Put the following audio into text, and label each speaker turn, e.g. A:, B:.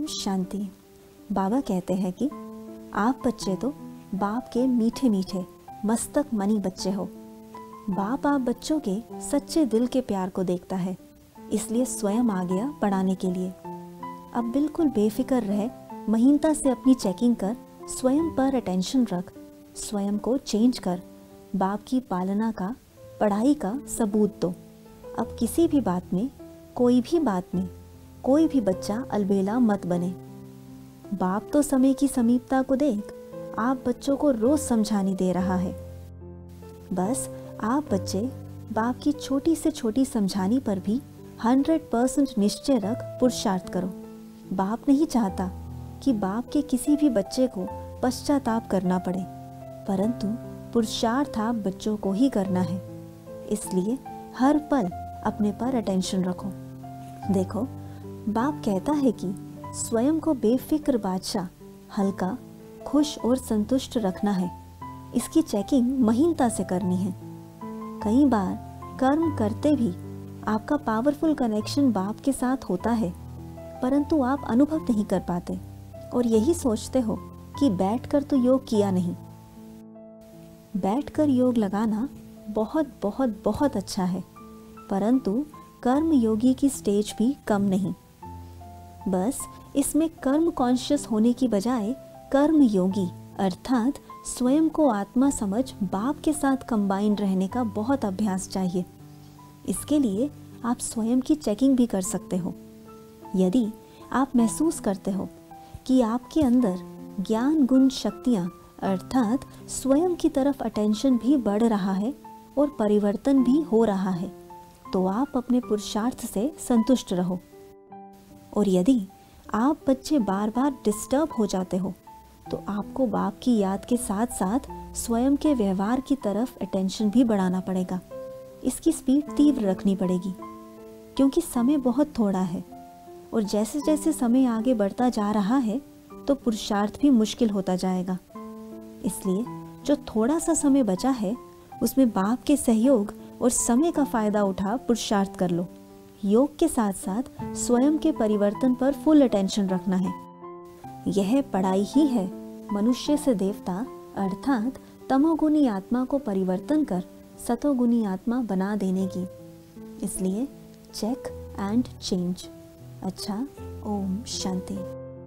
A: ओम शांति। बाबा कहते हैं कि आप बच्चे तो बाप के मीठे मीठे मस्तक मनी बच्चे हो। बाप आप बच्चों के सच्चे दिल के प्यार को देखता है, इसलिए स्वयं आ गया पढ़ाने के लिए। अब बिल्कुल बेफिक्र रहे, महीनता से अपनी चेकिंग कर, स्वयं पर अटेंशन रख, स्वयं को चेंज कर, बाप की पालना का, पढ़ाई का सबूत दो। अब किसी भी बात में, कोई भी बात में, कोई भी बच्चा अलबेला मत बने। बाप तो समय की समीपता को देख आप बच्चों को रोज समझाने दे रहा है। बस आप बच्चे बाप की छोटी से छोटी समझानी पर भी 100% निश्चय रख पुरुषार्थ करो। बाप नहीं चाहता कि बाप के किसी भी बच्चे को पश्चाताप करना पड़े, परंतु पुरुषार्थ आप बच्चों को ही करना है। इसलिए हर पल अपने पर अटेंशन रखो। देखो, बाप कहता है कि स्वयं को बेफिक्र बादशाह, हल्का, खुश और संतुष्ट रखना है। इसकी चेकिंग महीनता से करनी है। कई बार कर्म करते भी आपका पावरफुल कनेक्शन बाप के साथ होता है, परंतु आप अनुभव नहीं कर पाते और यही सोचते हो कि बैठकर तो योग किया नहीं। बैठकर योग लगाना बहुत बहुत बहुत अच्छा है, परंतु कर्म योगी की स्टेज भी कम नहीं। बस इसमें कर्म कॉन्शियस होने की बजाय कर्म योगी अर्थात स्वयं को आत्मा समझ बाप के साथ कंबाइंड रहने का बहुत अभ्यास चाहिए। इसके लिए आप स्वयं की चेकिंग भी कर सकते हो। यदि आप महसूस करते हो कि आपके अंदर ज्ञान गुण शक्तियाँ अर्थात स्वयं की तरफ अटेंशन भी बढ़ रहा है और परिवर्तन भी हो रहा है, तो आप अपने पुरुषार्थ से संतुष्ट रहो। और यदि आप बच्चे बार बार डिस्टर्ब हो जाते हो, तो आपको बाप की याद के साथ साथ स्वयं के व्यवहार की तरफ अटेंशन भी बढ़ाना पड़ेगा। इसकी स्पीड तीव्र रखनी पड़ेगी, क्योंकि समय बहुत थोड़ा है और जैसे जैसे समय आगे बढ़ता जा रहा है तो पुरुषार्थ भी मुश्किल होता जाएगा। इसलिए जो थोड़ा सा समय बचा है उसमें बाप के सहयोग और समय का फायदा उठा पुरुषार्थ कर लो। योग के साथ साथ स्वयं के परिवर्तन पर फुल अटेंशन रखना है। यह पढ़ाई ही है मनुष्य से देवता अर्थात तमोगुनी आत्मा को परिवर्तन कर सतोगुनी आत्मा बना देने की। इसलिए चेक एंड चेंज। अच्छा, ओम शांति।